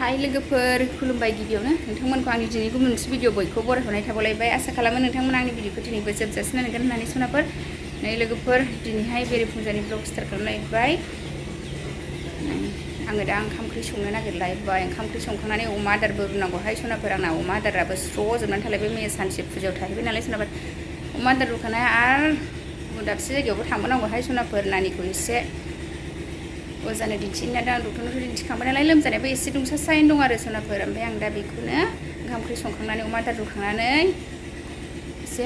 हाय लोगोफोर खुलुमबाय गिबियावनो नोंथांमोनखौ आंनि दिनै गुबुन मोनसे भिडिअ बयखौ बरायहरनाय थाबावलायबाय आसा खालामो नोंथांमोना आंनि भिडिअखौ दिनैबो जोबजासिम नायगोन होननानै सनाफोर नै लोगोफोर दिनैहाय बेरेफुंजानि ब्लग स्टार्ट खालामलायबाय आङो दा ओंखाम ओंख्रि संनो नागिरलायबाय ओंखाम ओंख्रि संखांनानै अमा आदारबो रुनांगौहाय सनाफोर आंना अमा आदाराबो स्र' जोबनानै थालायबाय मैया सानसे फुजायाव थाहैबाय नालाय सनाफोर अमा आदार रुखानाय आरो गुबुन दाबसे जायगायावबो थांबावनांगौहाय सनाफोर नानिखौ एसे अजानो दिन्थिना दा आं डक्टरनोबो दिन्थिखांबाय नालाय लोमजानायबो एसे दुंसासायैनो दं आरो सनाफोर ओमफ्राय आं दा बेखौनो ओंखाम ओंख्रि संखांनानै अमा आदार रुखांनानै एसे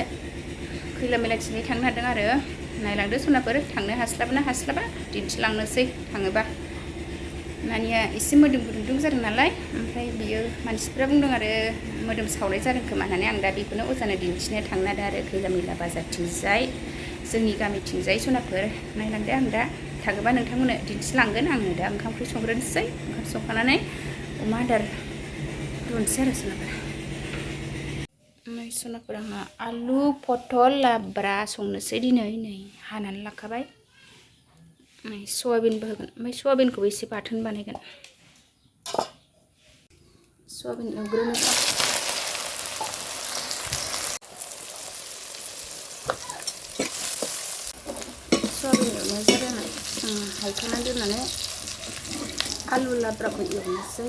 खैला मैलाथिङै थांनो हादों आरो नायलांदो सनाफोर थांनो हास्लाबा दिन्थिलांनोसै थाङोबा नानिया एसे मोदोम गुदुं जादों नालाय ओमफ्राय बियो मानसिफ्रा बुंदों आरो मोदोम सावनाय जादों खोमा होननानै आं दा बेखौनो अजानो दिन्थिनो थांनो हादों आरो खैला मैला बाजारथिंजाय जोंनि गामिथिंजाय सनाफोर नायलांदो आं दा थाङोबा नोंथांमोननो दिन्थिलांगोन आङो दा ओंखाम ओंख्रि संग्रोनोसै ओंखाम संखांनानै अमा आदार रुनोसै आरो सनाफोर सनाफोर आंहा आलु पटल लाब्रा संनोसै दिनै नै हानानै लाखाबाय नै सयाबिनबो होगोन ओमफ्राय सयाबिनखौबो एसे बाथोन बानायगोन सयाबिन एवग्रोनोसै सयाबिन एवनाय जादों हायखांनानै दोननानै आलु लाब्राखौ एवनोसै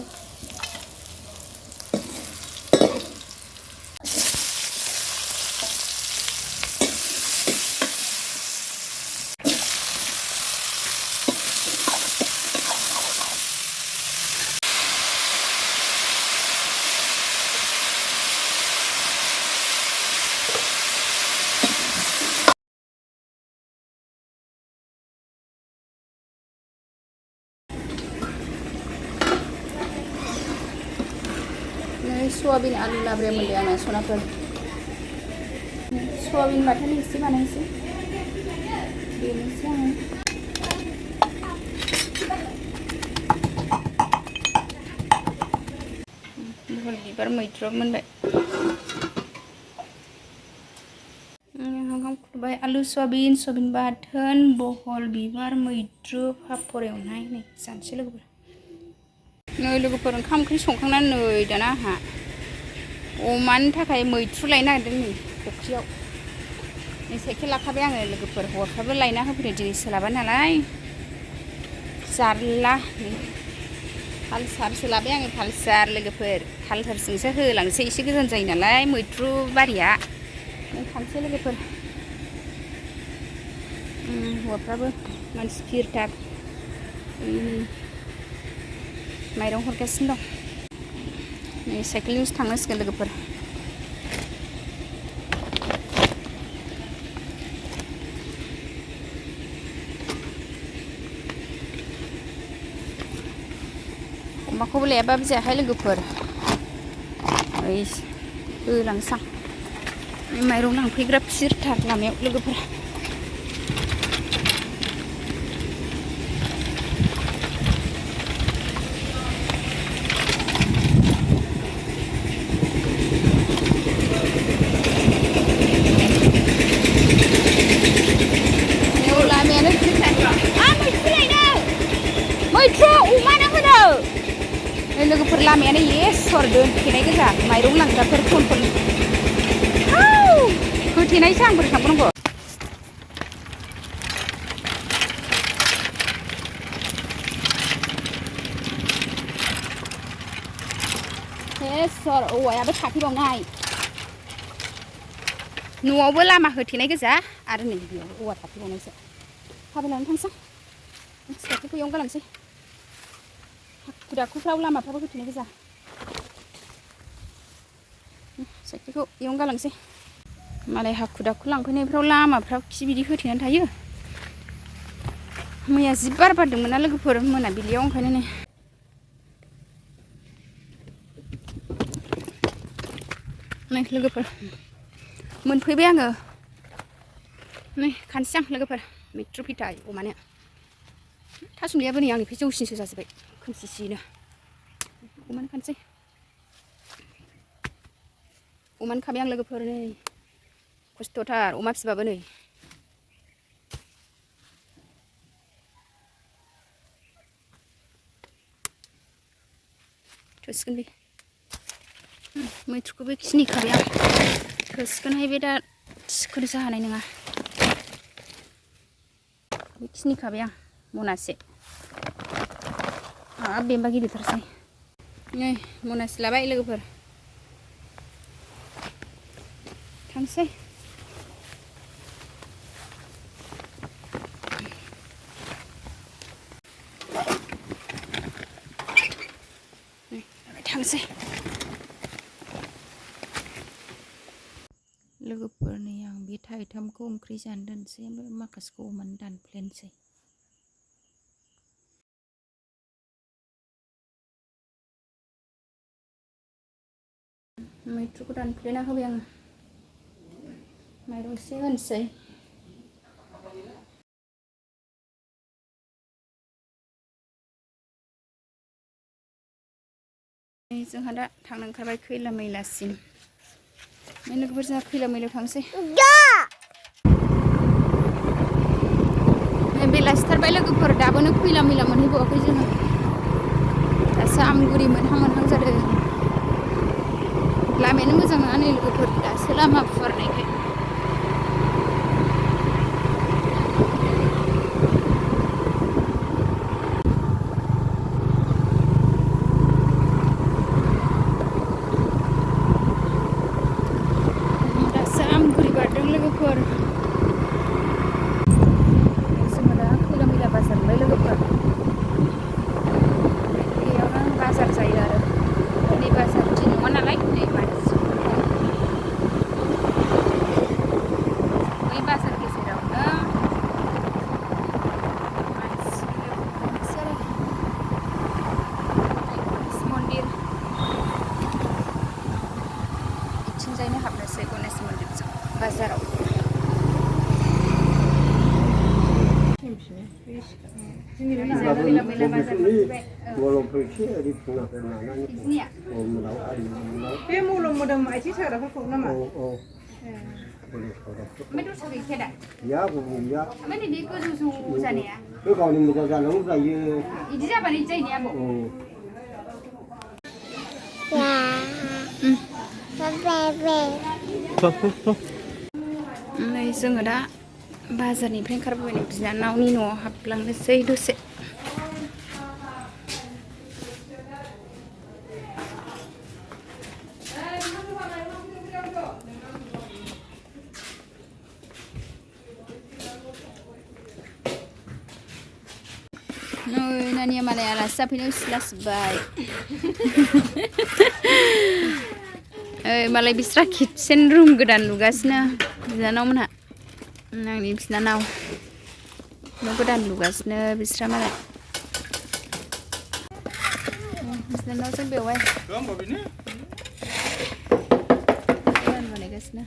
सयाबिन आलु लाब्राया मोनबाय आंना सनाफोर सयाबिन बाथोन एसे बानायनोसै बेनोसै आङो बहल बिबार मैद्रु मोनबाय ओंखाम खुरबाय आलु सयाबिन बाथोन बहल बिबार मैद्रु पापर एवनाय नै जानोसै लोगोफोर नै लोगोफोर ओंखाम ओंख्रि संखांनानै नै दाना आंहा अमानि थाखाय मैथ्रु लायनो नागिरदों नै फुख्रियाव नै साइकेल लाखाबाय आङो लोगोफोर हौवाफ्राबो लायना होफैदों दिनै सोलाबा नालाय जारला नै पालसारसो लाबाय आङो पालसार लोगोफोर पालसारजोंसो होलांसै एसे गोजान जायो नालाय मैथ्रु बारिया नै थांसै लोगोफोर हौवाफ्राबो मानसि भिरथार माइरं हरगासिनो दं नै साइकेलजोंसो थांनांसिगोन लोगोफोर अमाखौबो लायाबाबो जायाहाय लोगोफोर ओइ होलांसां माइरं लांफैग्रा फिरथार लामायाव लोगोफोर मैथ्रु अमानो होनो लोगोफोर लामायानो एसर दोनथेनाय गोजा माइरं लांग्राफोर फन होथेनायसो आं बोरै थांबावनांगौ एसर औवायाबो थाफैबावनाय न'आवबो लामा होथेनाय गोजा आरो नै बेयाव औवा थाफैबावनायसो थाबायनानै थांसां साइकेलखौ एवनो गालांसै हाखु दाखुफ्राव लामाफ्राबो होथेनाय गोजा साइकेलखौ एवनो गालांसै मालाय हाखु दाखु लांफैनायफ्राव लामाफ्राव खि बिदि होथेनानै थायो मैया जि बार बारदोंमोन ना लोगोफोर मोनाबिलियाव ओंखायनो नै लोगोफोर मोनफैबाय आङो नै खानसै आं लोगोफोर मैथ्रु फिथाइ अमानो थासुमलियाबो नै आंनिफ्राय जौसिनसो जाजोब्बाय खोमसिसिनो अमानो खानसै अमानो खाबाय आं लोगोफोर नै खस्थ'थार अमा फिसिबाबो नै थोसिगोन बे मैथ्रुखौ बेखिनि खाबाय आं थोसिगोनहाय बे दा थिखोनोसो हानाय नङा बेखिनि खाबाय आं मनासे हाब बेनोबा गिदिरथारसै नै मनासे लाबाय लोगोफोर थांसै थांसै लोगोफोर नै आं बे थाइथामखौ ओंख्रि जानो दोनसै ओमफ्राय माखासेखौ अमानो दानफ्लेनोसै मैथ्रुखौ दानफ्लेना होबाय आङो माइरं एसे होनोसै जोंहा दा थांनो ओंखारबाय खैला मैलासिम लोगोफोर जोंहा खैला मैलायाव थांसै बेलासिथारबाय लोगोफोर दाबोनो खैला मैला मोनहैबावाखै जोङो दासो आमगुरि मोनहां मोनहां जादों लामायानो मोजां नङा नै लोगोफोर दासो लामा फुवारनायखाय दासो आमगुरि बारदों लोगोफोर जोङो दा खैला मैला बाजार मोनबाय लोगोफोर बेयावनो बाजार जायो आरो नै बाजार दिन नङा नालाय नै मानसि बै बाजार गेजेरावनो मानसि लोगोफोर आरो मन्दिर बिथिंजायनो हाबनोसै गणेश मन्दिरजों बाजाराव बे मलम मोदोम आथिं साग्राफोरखौ नामा? ओमफ्राय दस्रा गैखाया दा? गैया गुबुन गैया ओमफ्राय नैबे गोजौ जानाया बे गावनि मोजां जानांगौ जायो बिदि जाबानो बिदि जायो ने आबौ? नै जोङो दा बाजारनिफ्राय ओंखारबोबाय बिनानावनि न'आव हाबलांनोसै दसे नै नानिया मालाय आलासि जाफैनायाव सिथ्ला सिबबाय मालाय बिस्रा किटचेन रुम गोदान लुगासिनो बिनानावमोनहा आंनि बिनानाव न' गोदान लुगासिनो बिस्रा मालाय बिनानावजों बेवहाय गोदान बानायगासिनो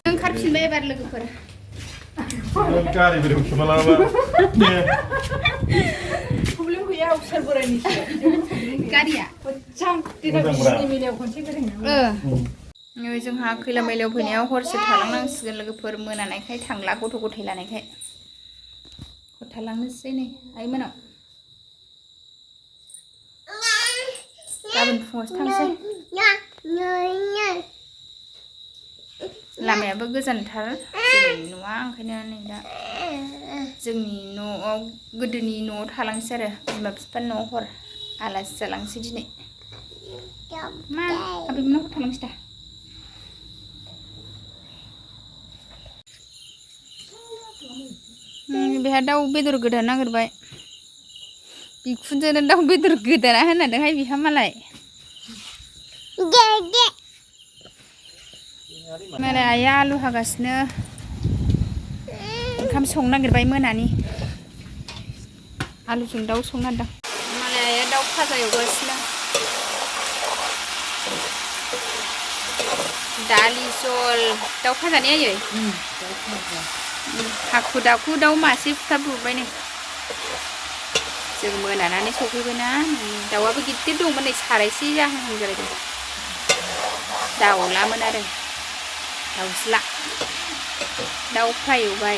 ओंखारफिनबाय एबार लोगोफोर गारि बेराव खोमालाबा प्रब्लेम गैया अफिसार बोरायनिसो गारिया मोजां दिनै मिलायाव खनसे बेरायहैनांगौ जोंहा खैला मैलायाव फैनायाव हरसे थालांनांसिगोन लोगोफोर मोनानायखाय थांला गथ' गथाय लानायखाय थालांनोसै नै आइमोनाव गाबोन फुङावसो थांसै लामायाबो गोजानथार जोंनि न'आ ओंखायनो नै दा जोंनि न'आव गोदोनि न'आव थालांसै आरो बिमा बिफानि न'आव हर आलासि जालांसै दिनै मा आबैमोननाव थालांसै दा बेहा दाउ बेदर गोदान नागिरबाय बिखुनजोनो दाउ बेदर गोदाना होननांदोंहाय बिहा मालाय मालाय आइया आलु हागासिनो ओंखाम संनो नागिरबाय मोनानि आलुजों दाउ संनो नागिरदों मालाय आइया दाउ फाजा एवगासिनो दालि जल दाउ फाजानि आयै हाखु दाखु दाउ मासे फुथारब्रबबाय नै जों मोनानानै सफैबायना दाउआबो गिदिर दंमोन नै सारायसे जाहां जालायदों दाउलामोन आरो दाउज्ला दाउ फ्राय एवबाय